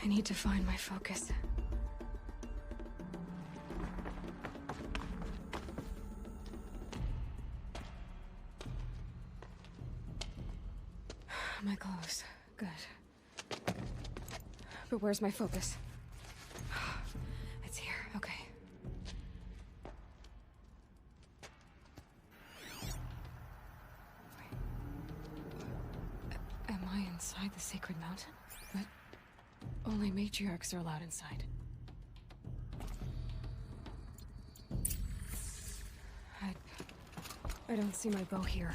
I need to find my focus. My clothes. Good. But where's my focus? It's here. Okay. Wait. Am I inside the sacred mountain? But only matriarchs are allowed inside. I don't see my bow here.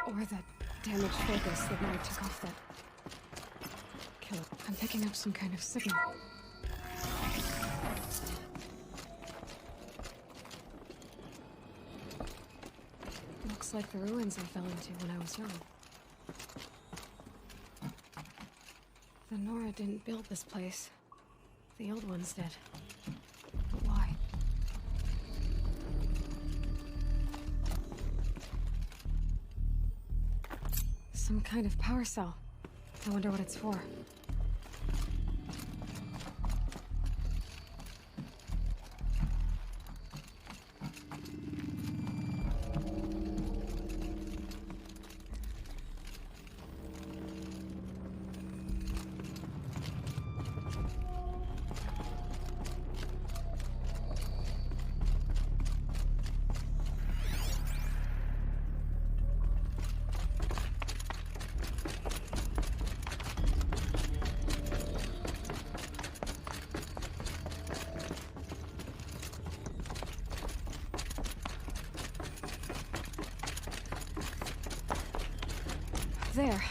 Or that damaged focus that when I took off that kill. I'm picking up some kind of signal. Looks like the ruins I fell into when I was young. The Nora didn't build this place. The old ones did. But why? Some kind of power cell. I wonder what it's for. There,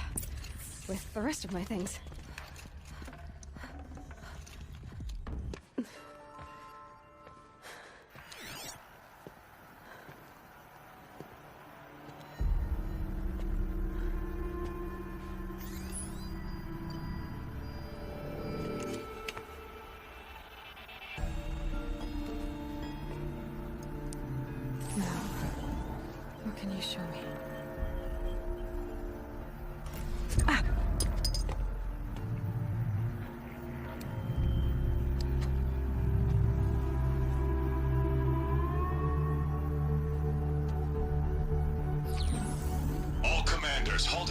with the rest of my things. Now, what can you show me?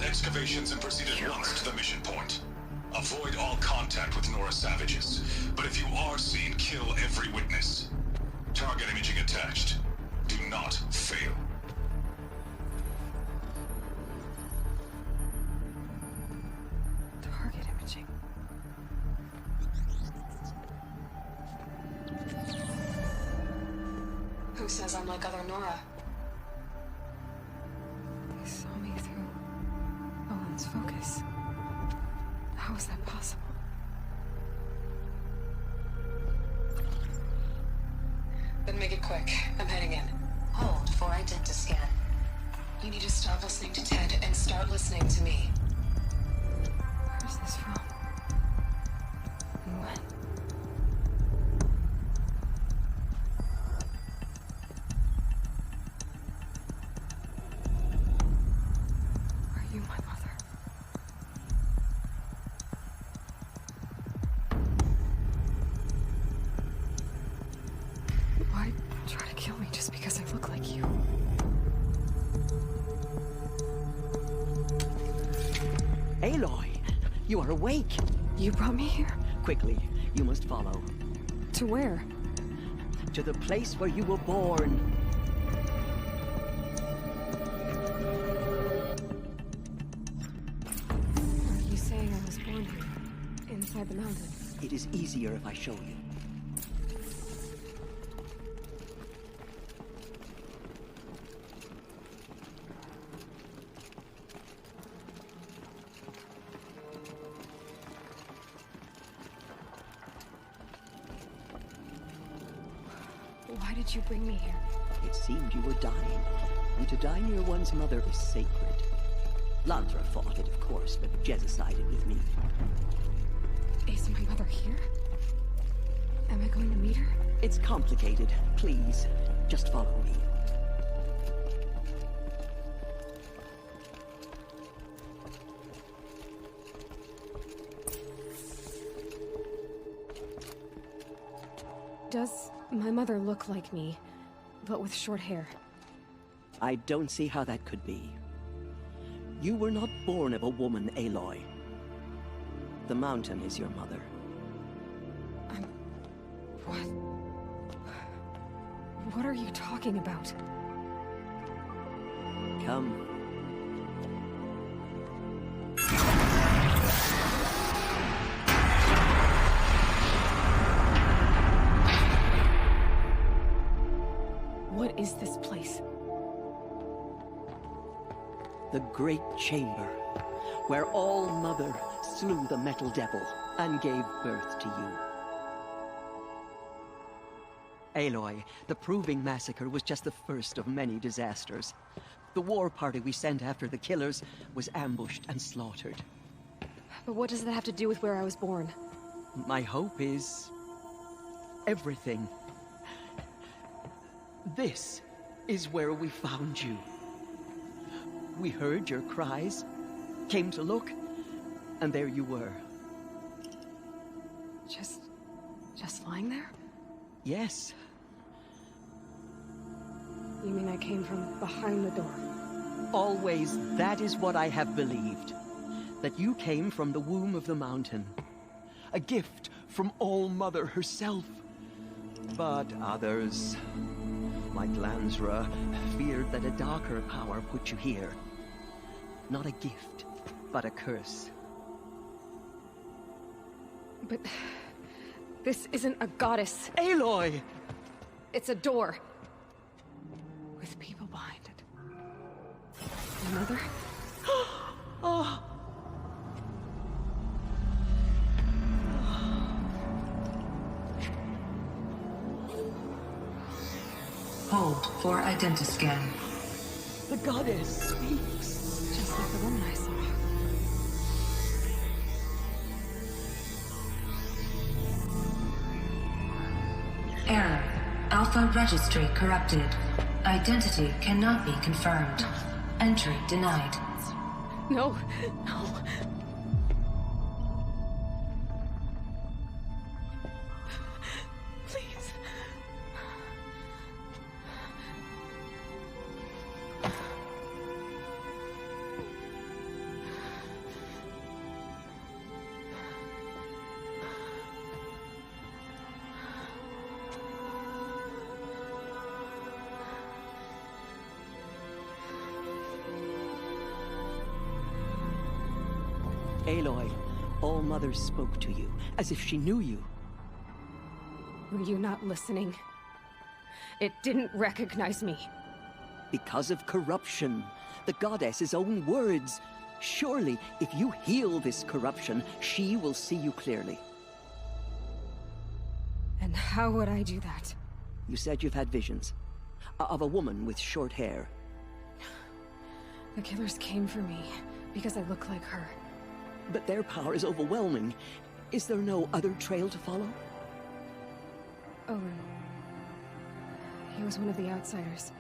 Excavations and proceed at once to the mission point. Avoid all contact with Nora savages, but if you are seen, kill every witness. Target imaging attached. Do not fail. Target imaging. Who says I'm like other Nora? They saw me through Owen's focus. How is that possible? Then make it quick. I'm heading in. Hold for identiscan. You need to stop listening to Ted and start listening to me. Where's this from? And when? Are you my mother? Why try to kill me just because I look like you? Aloy, you are awake. You brought me here? Quickly, you must follow. To where? To the place where you were born. Are you saying I was born here? Inside the mountain? It is easier if I show you. Why did you bring me here? It seemed you were dying, and to die near one's mother is sacred. Landra fought it, of course, but Jezza sided with me. Is my mother here? Am I going to meet her? It's complicated. Please, just follow me. Does my mother look like me, but with short hair? I don't see how that could be. You were not born of a woman, Aloy. The mountain is your mother. What? What are you talking about? Come. What is this place? The Great Chamber, where All Mother slew the Metal Devil and gave birth to you. Aloy, the Proving Massacre was just the first of many disasters. The war party we sent after the killers was ambushed and slaughtered. But what does that have to do with where I was born? My hope is... everything. This is where we found you. We heard your cries, came to look, and there you were. Just lying there? Yes. You mean I came from behind the door? Always, that is what I have believed. That you came from the womb of the mountain. A gift from All Mother herself. But others, like Lansra, feared that a darker power put you here. Not a gift, but a curse. But... this isn't a goddess. Aloy! It's a door. With people behind it. My mother? Oh. Hold for identiscan. The goddess speaks. Just like the woman I saw. Error. Alpha registry corrupted. Identity cannot be confirmed. Entry denied. No, no. Please. Aloy, All Mother spoke to you, as if she knew you. Were you not listening? It didn't recognize me. Because of corruption. The goddess's own words. Surely, if you heal this corruption, she will see you clearly. And how would I do that? You said you've had visions. Of a woman with short hair. The killers came for me because I look like her. But their power is overwhelming. Is there no other trail to follow? Owen. He was one of the outsiders.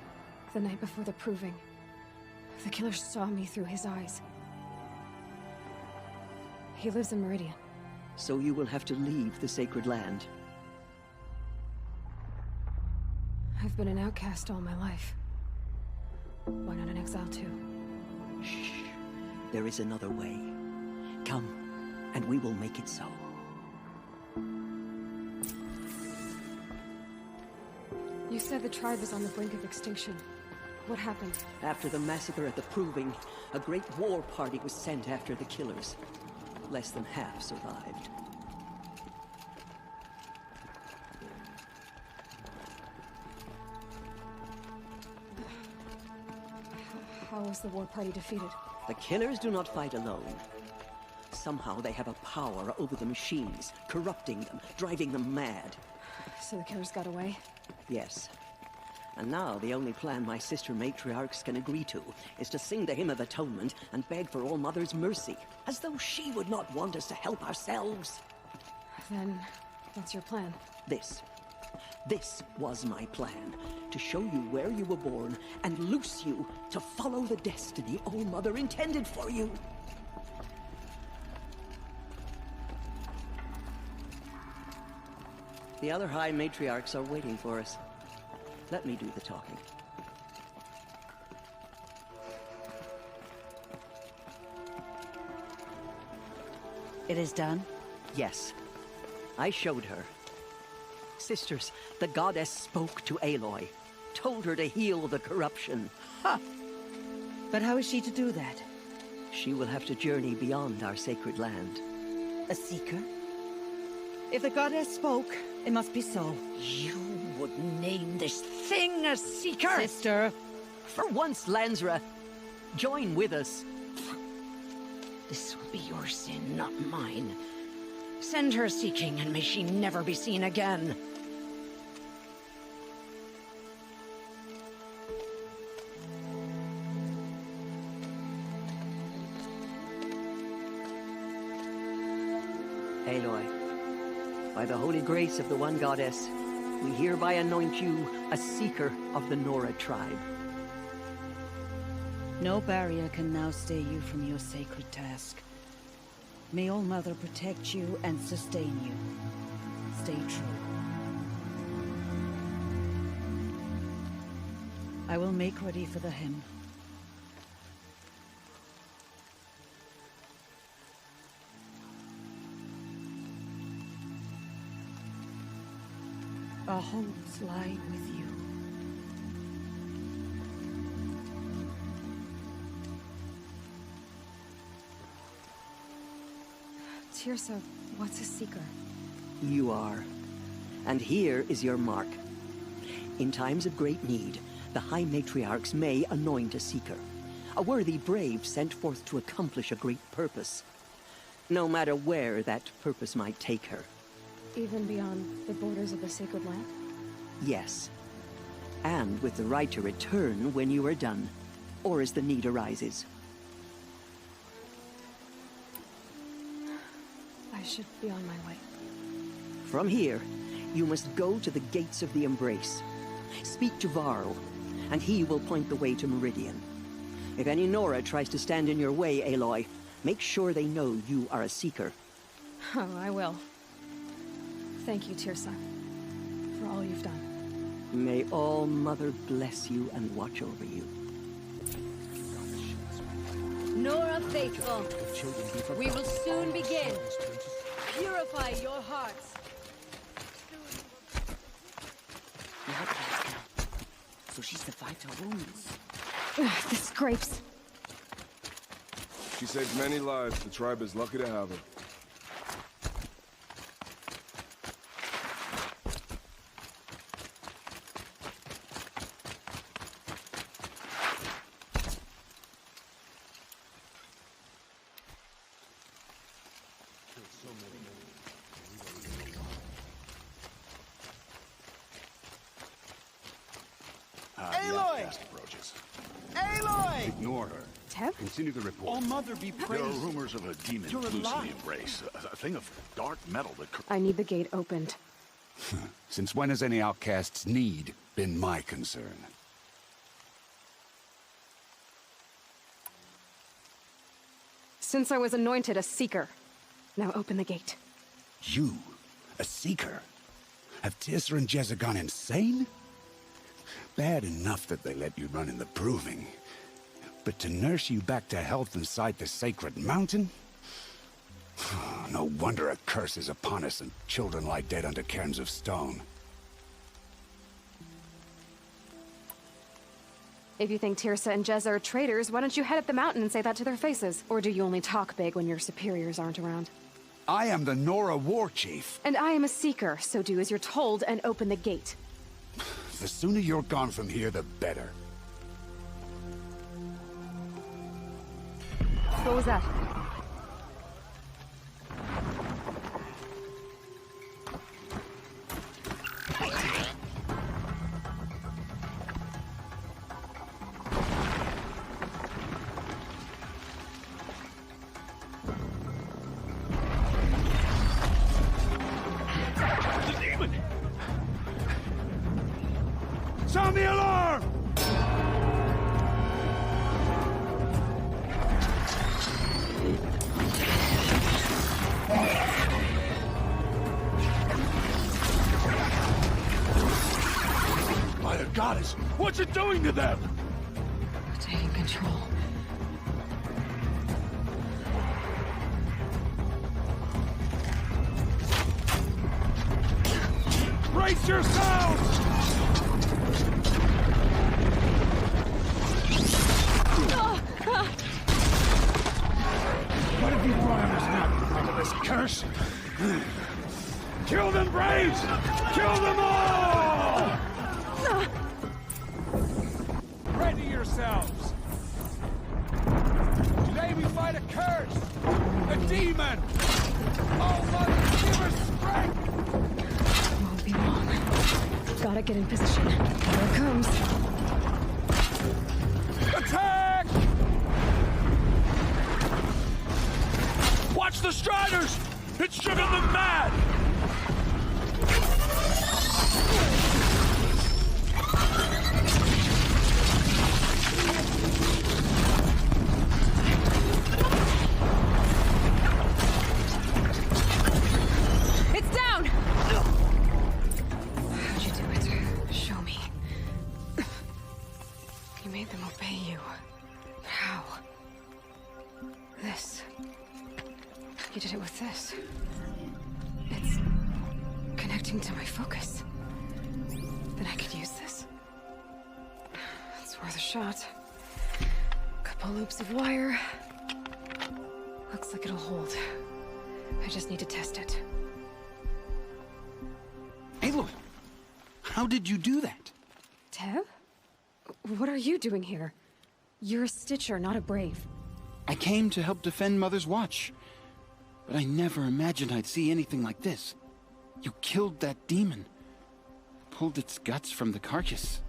The night before the Proving. The killers saw me through his eyes. He lives in Meridian. So you will have to leave the sacred land. I've been an outcast all my life. Why not an exile too? Shh. There is another way. Come, and we will make it so. You said the tribe is on the brink of extinction. What happened? After the massacre at the Proving, a great war party was sent after the killers. Less than half survived. How was the war party defeated? The killers do not fight alone. Somehow they have a power over the machines, corrupting them, driving them mad. So the killers got away? Yes. And now the only plan my sister matriarchs can agree to is to sing the Hymn of Atonement and beg for All Mother's mercy, as though she would not want us to help ourselves. Then, what's your plan? This was my plan, to show you where you were born and loose you to follow the destiny All Mother intended for you. The other High Matriarchs are waiting for us. Let me do the talking. It is done? Yes. I showed her. Sisters, the goddess spoke to Aloy. Told her to heal the corruption. Ha! But how is she to do that? She will have to journey beyond our sacred land. A seeker? If the goddess spoke, it must be so. You would name this thing a seeker? Sister! For once, Lansra, join with us. This will be your sin, not mine. Send her seeking, and may she never be seen again. Aloy, by the holy grace of the one goddess, we hereby anoint you a seeker of the Nora tribe. No barrier can now stay you from your sacred task. May All Mother protect you and sustain you. Stay true. I will make ready for the hymn. Our hopes lie with you. Tirsa, what's a seeker? You are. And here is your mark. In times of great need, the High Matriarchs may anoint a seeker. A worthy brave sent forth to accomplish a great purpose. No matter where that purpose might take her. Even beyond the borders of the sacred land? Yes. And with the right to return when you are done, or as the need arises. I should be on my way. From here, you must go to the gates of the Embrace. Speak to Varl, and he will point the way to Meridian. If any Nora tries to stand in your way, Aloy, make sure they know you are a seeker. Oh, I will. Thank you, Tirsa, for all you've done. May All Mother bless you and watch over you. Nora faithful, we will soon begin. Purify your hearts. So she survived her wounds. Ugh, the scrapes. She saved many lives. The tribe is lucky to have her. Aloy! Aloy! Ignore her. Teb? Continue the report. All Mother be praised. There are rumors of a demon You're loose in alive. the Embrace. A thing of dark metal that... I need the gate opened. Since when has any outcast's need been my concern? Since I was anointed a seeker. Now open the gate. You? A seeker? Have Tirsa and Jezza gone insane? Bad enough that they let you run in the proving. But to nurse you back to health inside the sacred mountain? No wonder a curse is upon us and children lie dead under cairns of stone. If you think Tirsa and Jezza are traitors, why don't you head up the mountain and say that to their faces? Or do you only talk big when your superiors aren't around? I am the Nora war chief. And I am a seeker, so do as you're told and open the gate. The sooner you're gone from here, the better. What was that? Sound the alarm! goddess! What's it doing to them? Taking control. Brace yourselves! What have you brought on us now because of this curse? Kill them, Braves! Kill them all! Ready yourselves! Today we fight a curse! A demon! Oh, Mother, give us strength! Won't be long. Gotta get in position. Here it comes. Attack! Watch the Striders! It's driven them mad! It's down! How'd you do it? Show me. You made them obey you. How? This. You did it with this. It's connecting to my focus. Then I could use this. It's worth a shot. Couple loops of wire. Looks like it'll hold. I just need to test it. Aloy, how did you do that? Teb? What are you doing here? You're a Stitcher, not a Brave. I came to help defend Mother's Watch. But I never imagined I'd see anything like this. You killed that demon. Pulled its guts from the carcass.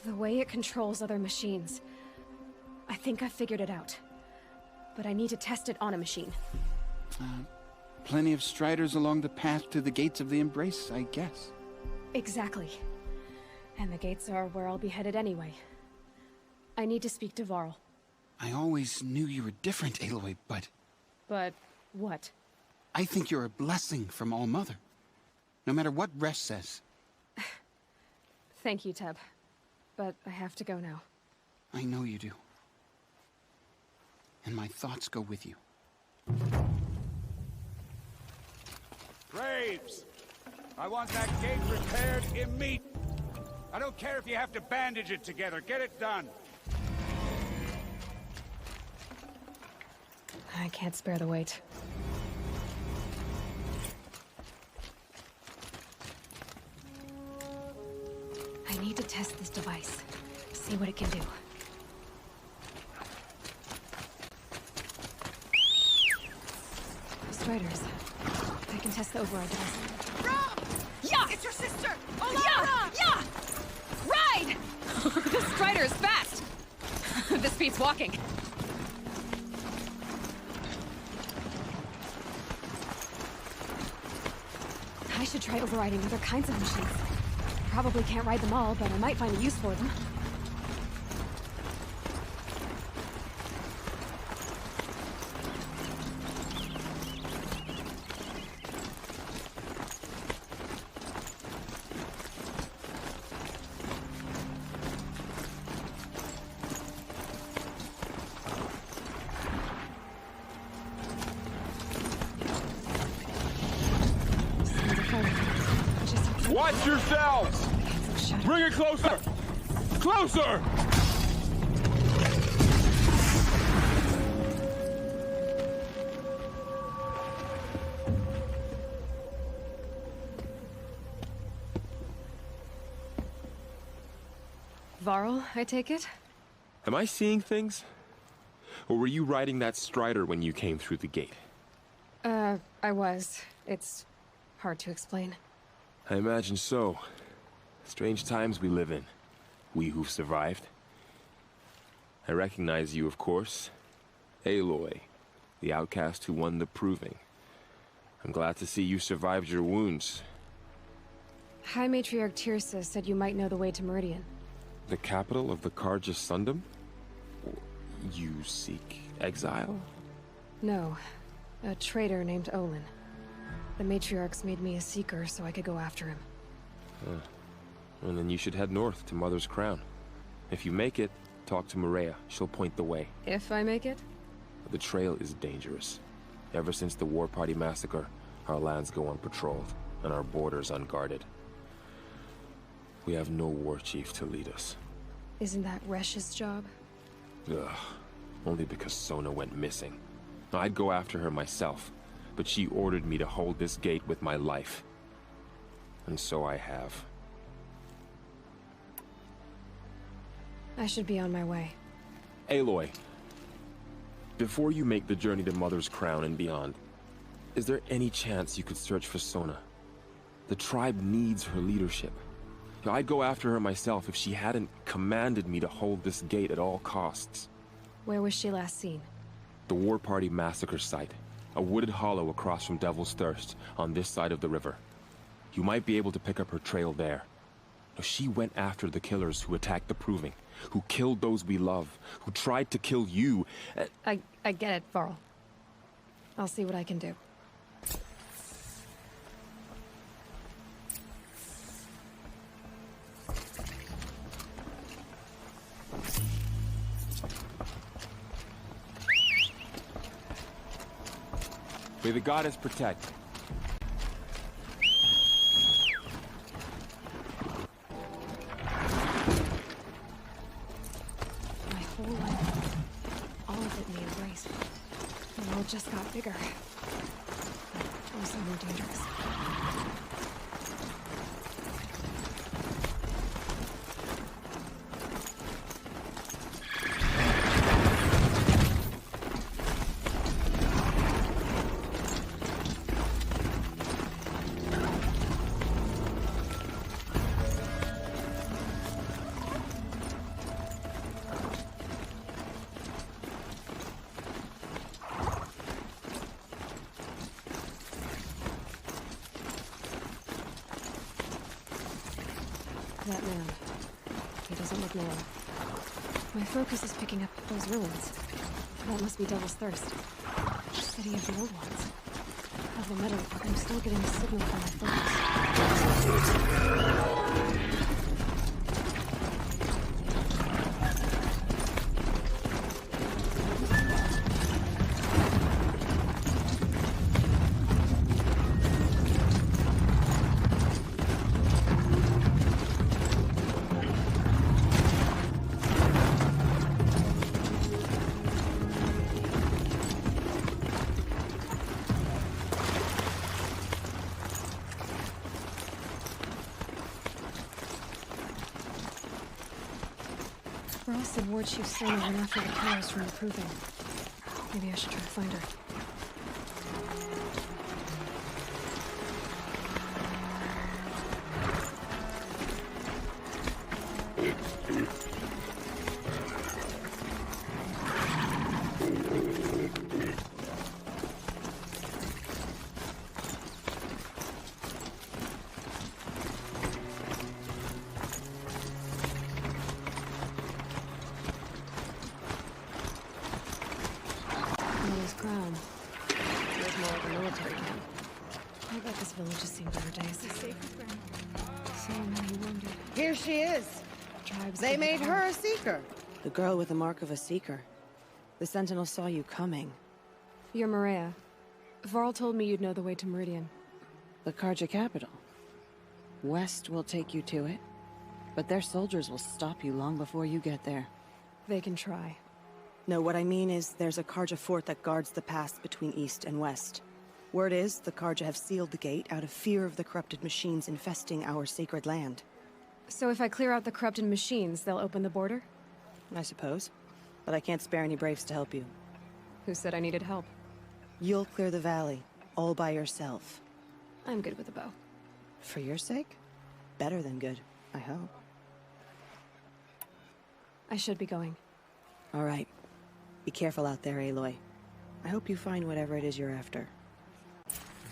The way it controls other machines. I think I figured it out. But I need to test it on a machine. Plenty of Striders along the path to the gates of the Embrace, I guess. Exactly. And the gates are where I'll be headed anyway. I need to speak to Varl. I always knew you were different, Aloy, but... But what? I think you're a blessing from All-Mother. No matter what Resh says. Thank you, Teb. But I have to go now. I know you do. And my thoughts go with you. Braves! I want that gate repaired immediately. I don't care if you have to bandage it together. Get it done. I can't spare the weight. I need to test this device. See what it can do. Striders. I can test the override device. Rob! Yeah! It's your sister! Yeah! Yeah! Ride! The Strider is fast! This beats walking. I should try overriding other kinds of machines. Probably can't ride them all, but I might find a use for them. Watch yourselves! Bring it closer! Closer! Varl, I take it? Am I seeing things? Or were you riding that Strider when you came through the gate? I was. It's hard to explain. I imagine so. Strange times we live in. We who've survived. I recognize you, of course. Aloy, the outcast who won the proving. I'm glad to see you survived your wounds. High Matriarch Tirsa said you might know the way to Meridian. The capital of the Carja Sundom? You seek exile? No. A traitor named Olin. The Matriarchs made me a seeker so I could go after him. And then you should head north to Mother's Crown. If you make it, talk to Maria. She'll point the way. If I make it? The trail is dangerous. Ever since the War Party massacre, our lands go unpatrolled, and our borders unguarded. We have no war chief to lead us. Isn't that Resh's job? Ugh. Only because Sona went missing. I'd go after her myself, but she ordered me to hold this gate with my life. And so I have. I should be on my way. Aloy, before you make the journey to Mother's Crown and beyond, is there any chance you could search for Sona? The tribe needs her leadership. I'd go after her myself if she hadn't commanded me to hold this gate at all costs. Where was she last seen? The War Party massacre site. A wooded hollow across from Devil's Thirst, on this side of the river. You might be able to pick up her trail there. She went after the killers who attacked the Proving, who killed those we love, who tried to kill you. I get it, Varl. I'll see what I can do. May the goddess protect. My whole life, all of it me embraced. The world just got bigger. But also more dangerous. That man. He doesn't look normal. My focus is picking up those ruins. That must be Devil's Thirst. City of the old ones. Of the metal, I'm still getting a signal from my focus. Ross and Ward Chief Sona went after the killers from the Proving. Maybe I should try to find her. Here she is. They made her a seeker. The girl with the mark of a seeker. The Sentinel saw you coming. You're Maria. Varl told me you'd know the way to Meridian. The Carja capital. West will take you to it, but their soldiers will stop you long before you get there. They can try. No, what I mean is there's a Carja fort that guards the pass between East and West. Word is the Carja have sealed the gate out of fear of the corrupted machines infesting our sacred land. So if I clear out the corrupted machines, they'll open the border? I suppose. But I can't spare any braves to help you. Who said I needed help? You'll clear the valley, all by yourself. I'm good with a bow. For your sake? Better than good, I hope. I should be going. All right. Be careful out there, Aloy. I hope you find whatever it is you're after.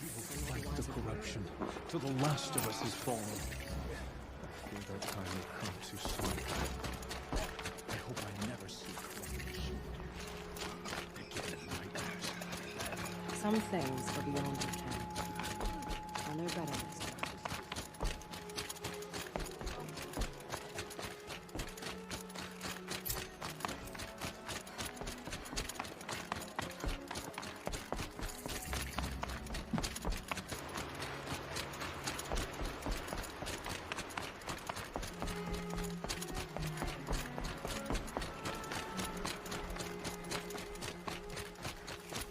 We will fight the corruption till the last of us is fallen. I fear that time will come too soon. I hope I never see creation again in my eyes. Some things are beyond your ken. And they're better next time.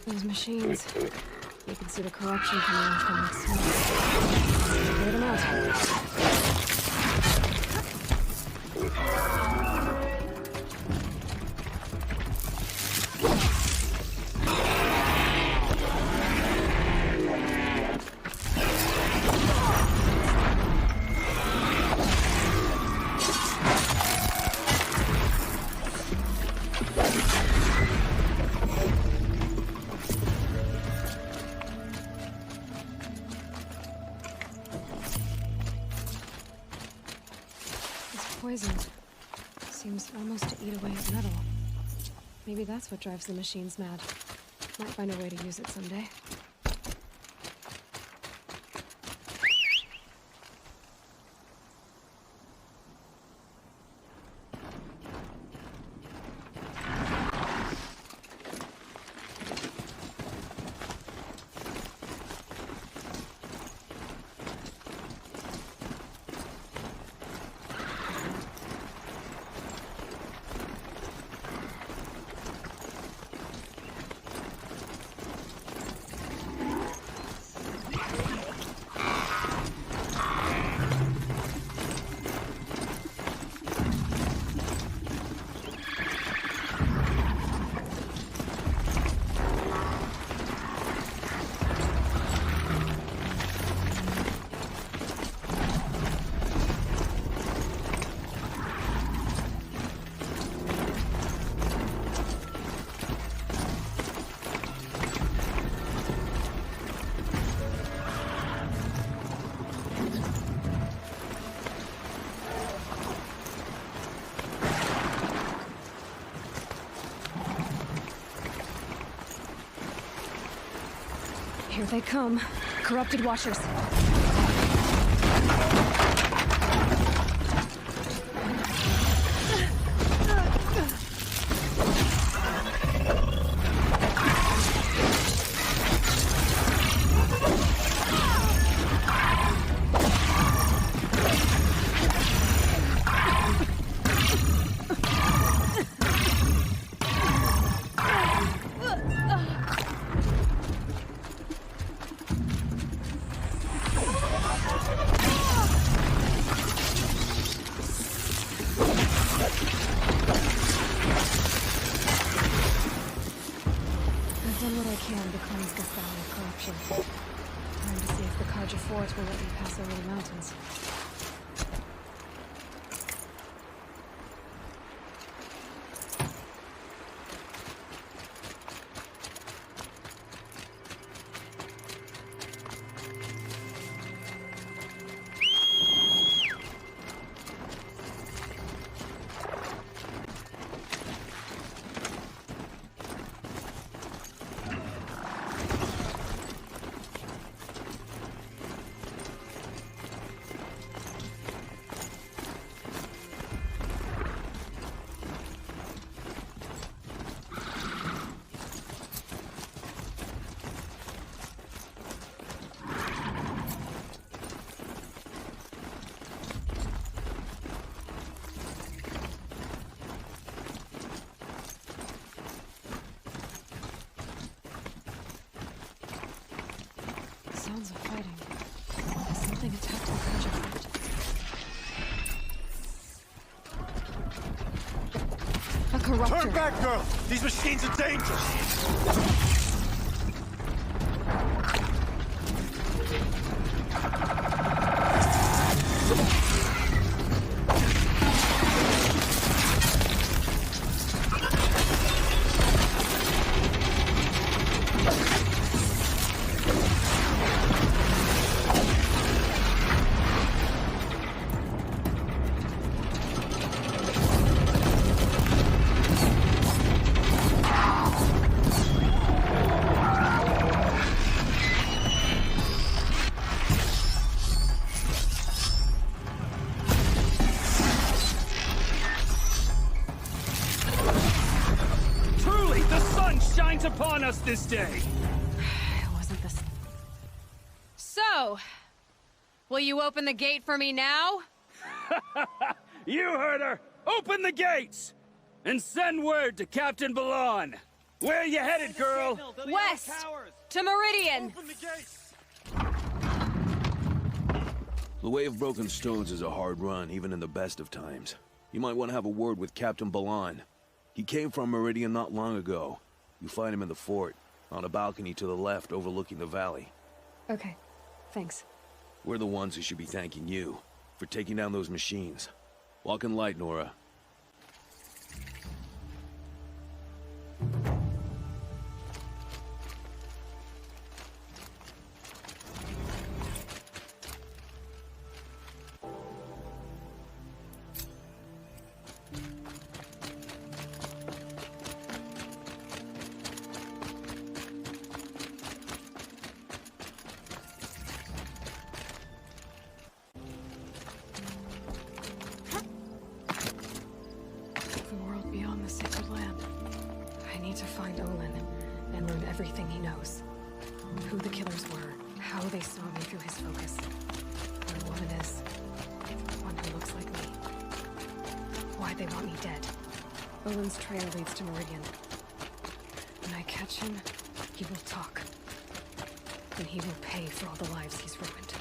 Those machines. You can see the corruption coming off them like smoke. Clear them out. Poisoned. Seems almost to eat away at metal. Maybe that's what drives the machines mad. Might find a way to use it someday. Here they come. Corrupted Watchers. Will let me pass over the mountains. Sounds of fighting. Something attacked the project. A corruptor. Turn back, girl! These machines are dangerous! Upon us this day. It wasn't this. So, will you open the gate for me now? You heard her! Open the gates! And send word to Captain Balan. Where are you headed, girl? West! To Meridian! The Way of Broken Stones is a hard run, even in the best of times. You might want to have a word with Captain Balan. He came from Meridian not long ago. You find him in the fort, on a balcony to the left overlooking the valley. Okay, thanks. We're the ones who should be thanking you for taking down those machines. Walk in light, Nora. Everything he knows. Who the killers were, how they saw me through his focus. Where the woman is. One who looks like me. Why they want me dead. Olin's trail leads to Meridian. When I catch him, he will talk. And he will pay for all the lives he's ruined.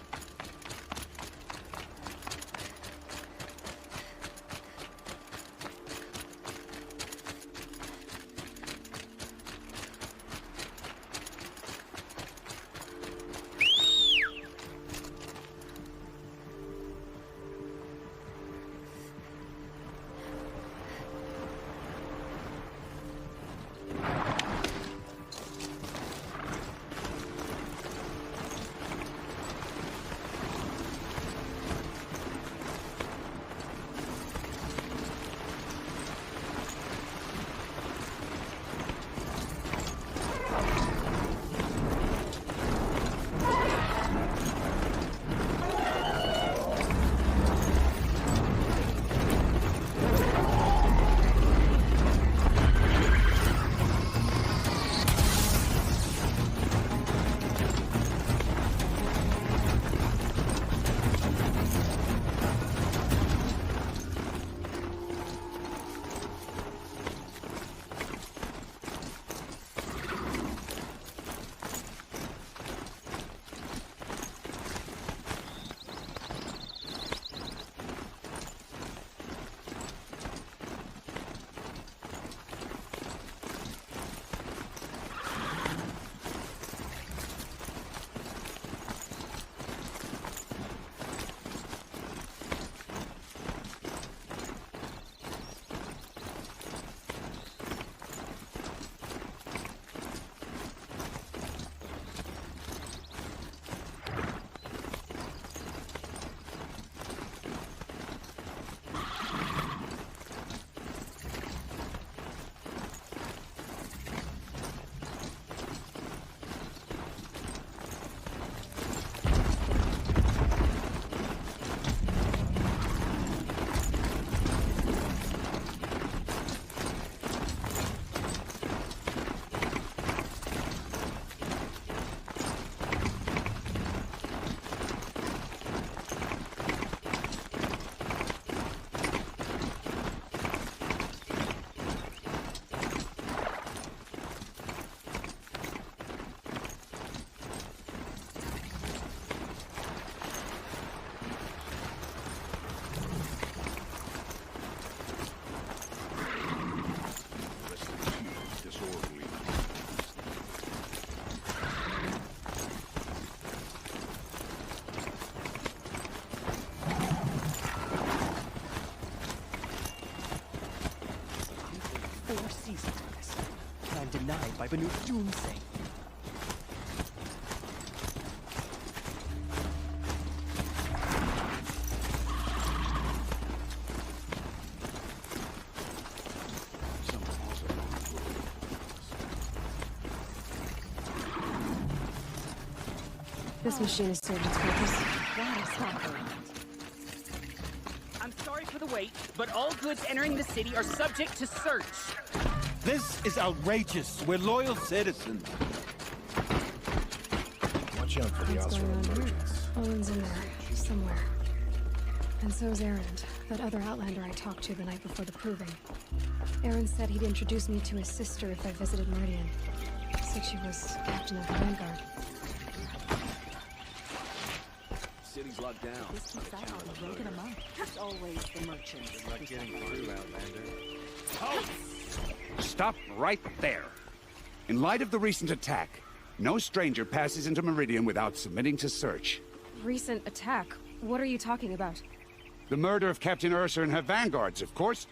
Denied by Banu's doomsay. This machine has served its purpose. Why stop her? I'm sorry for the wait, but all goods entering the city are subject to search. This is outrageous. We're loyal citizens. Watch out for the Osram merchants. Olin's in there, somewhere. And so's Erend. That other Outlander I talked to the night before the proving. Aaron said he'd introduce me to his sister if I visited Meridian. Said she was captain of the Vanguard. City's locked down. This keeps out on the road in a month. It's always the merchants. Good luck getting through, Outlander. Halt! Stop right there. In light of the recent attack, no stranger passes into Meridian without submitting to search. Recent attack? What are you talking about? The murder of Captain Ursa and her vanguards, of course.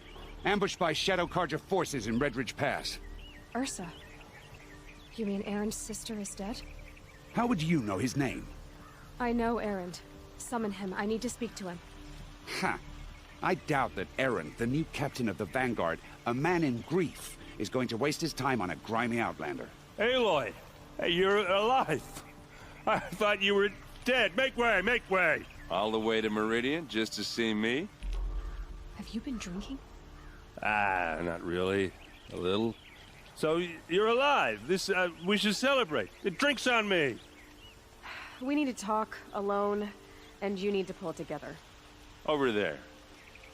Ambushed by Shadow Carja forces in Redridge Pass. Ursa? You mean Aaron's sister is dead? How would you know his name? I know Aaron. Summon him. I need to speak to him. Ha! I doubt that Aaron, the new captain of the Vanguard, a man in grief, is going to waste his time on a grimy Outlander. Aloy! Hey, you're alive! I thought you were dead. Make way, make way! All the way to Meridian just to see me? Have you been drinking? Ah, not really. A little. So, you're alive. We should celebrate. The drink's on me. We need to talk, alone, and you need to pull it together. Over there.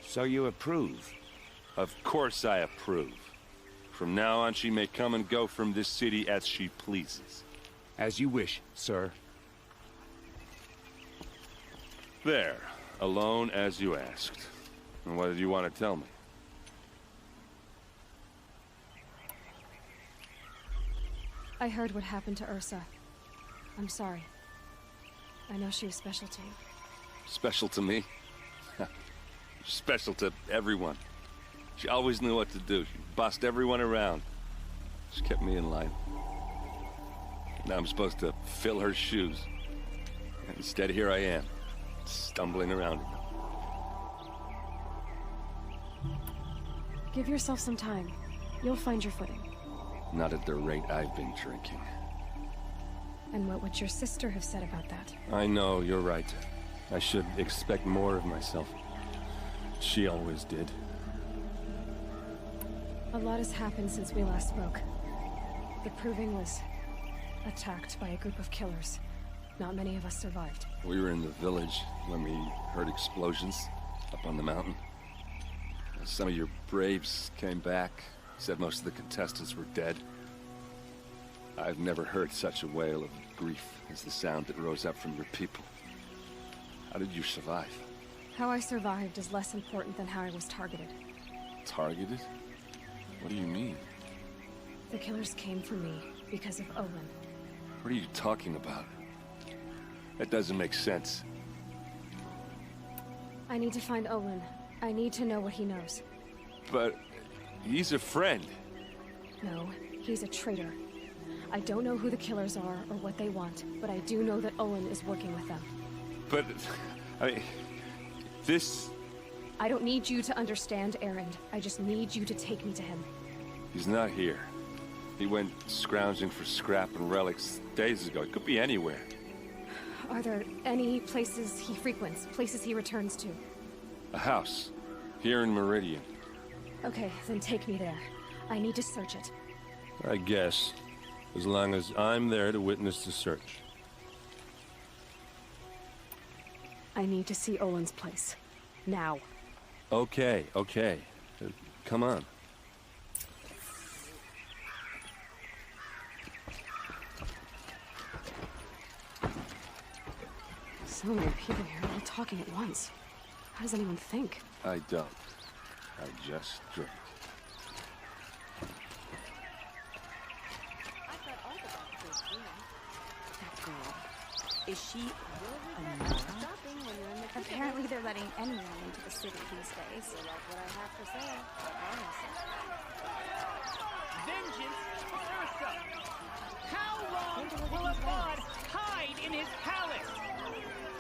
So you approve? Of course I approve. From now on, she may come and go from this city as she pleases. As you wish, sir. There. Alone as you asked. And what did you want to tell me? I heard what happened to Ursa. I'm sorry. I know she was special to you. Special to me? Special to everyone. She always knew what to do. She bossed everyone around. She kept me in line. Now I'm supposed to fill her shoes. And instead, here I am, stumbling around. Give yourself some time. You'll find your footing. Not at the rate I've been drinking. And what would your sister have said about that? I know, you're right. I should expect more of myself. She always did. A lot has happened since we last spoke. The Proving was attacked by a group of killers. Not many of us survived. We were in the village when we heard explosions up on the mountain. Some of your braves came back, said most of the contestants were dead. I've never heard such a wail of grief as the sound that rose up from your people. How did you survive? How I survived is less important than how I was targeted. Targeted? What do you mean? The killers came for me because of Owen. What are you talking about? That doesn't make sense. I need to find Owen. I need to know what he knows. But he's a friend. No, he's a traitor. I don't know who the killers are or what they want, but I do know that Owen is working with them. But, I mean, this... I don't need you to understand, Aaron. I just need you to take me to him. He's not here. He went scrounging for scrap and relics days ago. He could be anywhere. Are there any places he frequents, places he returns to? A house. Here in Meridian. Okay, then take me there. I need to search it. I guess. As long as I'm there to witness the search. I need to see Owen's place. Now. Okay, okay. Come on. So many people here, all talking at once. How does anyone think? I don't. I just drink. Is she Apparently they're letting anyone into the city these days. What I have to say, Vengeance for Ursa! How long will a god hide in his palace?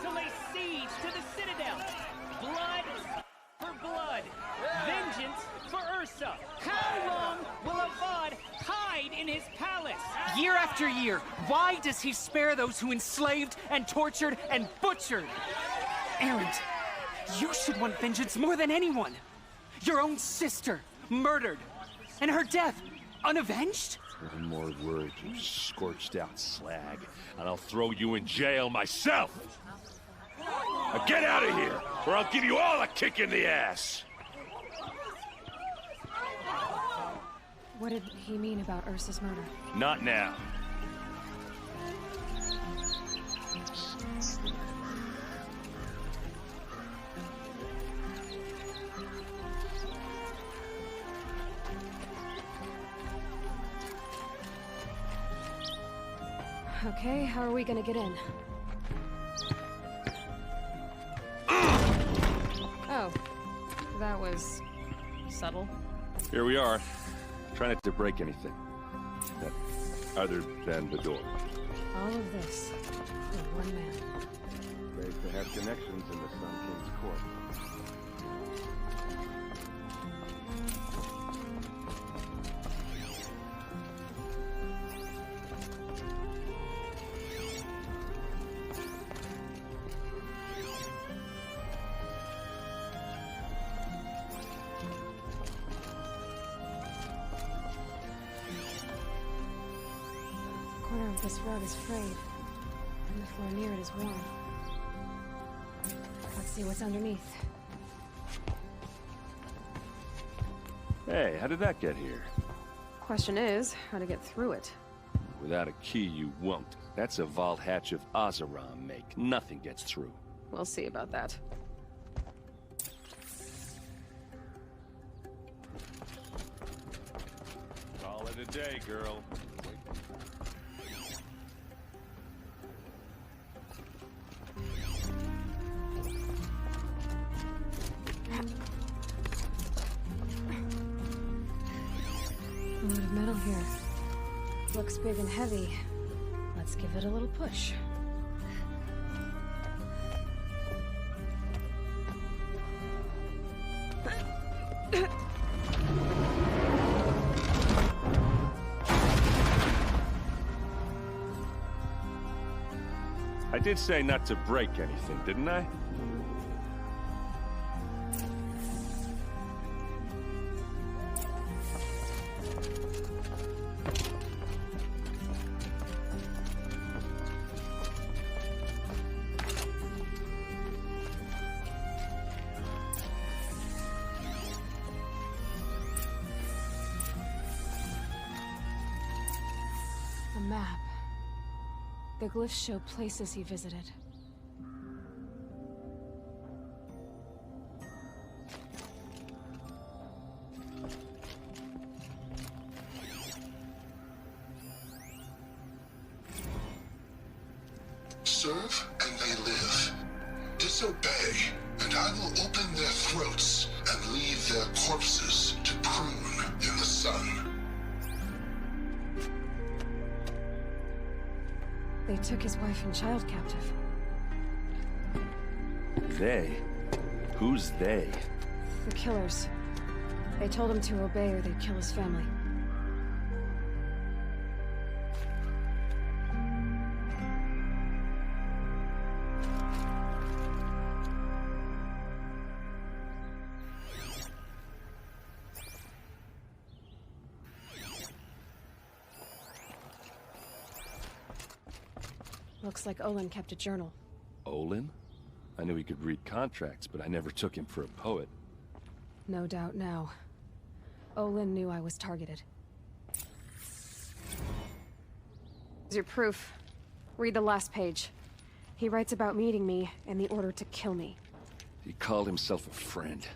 To lay siege to the citadel! Blood for blood! Vengeance for Ursa! How long will a god hide in his palace? Year after year, why does he spare those who enslaved and tortured and butchered? Aaron, you should want vengeance more than anyone. Your own sister, murdered, and her death, unavenged? One more word, you scorched out slag, and I'll throw you in jail myself! Now get out of here, or I'll give you all a kick in the ass! What did he mean about Ursa's murder? Not now. Okay, how are we gonna get in? Oh, that was subtle. Here we are. Try not to break anything. Other than the door. All of this for one man. Pays to have connections in the Sun King's court. This rug is frayed, and the floor near it is worn. Let's see what's underneath. Hey, how did that get here? Question is, how to get through it. Without a key, you won't. That's a vault hatch of Oseram make. Nothing gets through. We'll see about that. Call it a day, girl. A lot of metal here. Looks big and heavy. Let's give it a little push. I did say not to break anything, didn't I? A map. The glyphs show places he visited. Serve and they live. Disobey, and I will open their throats and leave their corpses to prune in the sun. They took his wife and child captive. They? Who's they? The killers. They told him to obey or they'd kill his family. Looks like Olin kept a journal. Olin? I knew he could read contracts, but I never took him for a poet. No doubt now. Olin knew I was targeted. Here's your proof. Read the last page. He writes about meeting me and the order to kill me. He called himself a friend.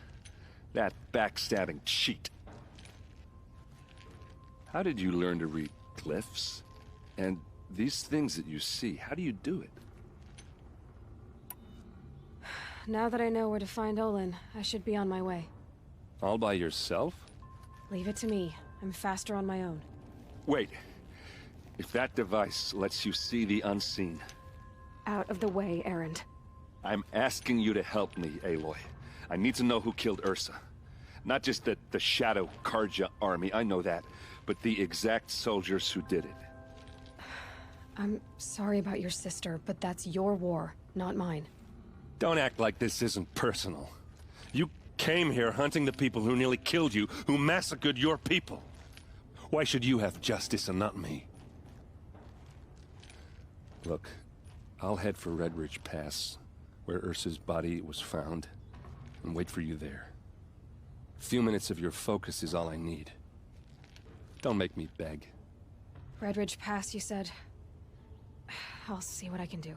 That backstabbing cheat. How did you learn to read glyphs? And these things that you see, how do you do it? Now that I know where to find Olin, I should be on my way. All by yourself? Leave it to me. I'm faster on my own. Wait. If that device lets you see the unseen... Out of the way, Erend. I'm asking you to help me, Aloy. I need to know who killed Ursa. Not just the Shadow Karja army, I know that, but the exact soldiers who did it. I'm sorry about your sister, but that's your war, not mine. Don't act like this isn't personal. You came here hunting the people who nearly killed you, who massacred your people. Why should you have justice and not me? Look, I'll head for Red Ridge Pass. where Ursa's body was found, and wait for you there. A few minutes of your focus is all I need. Don't make me beg. Red Ridge Pass, you said? I'll see what I can do.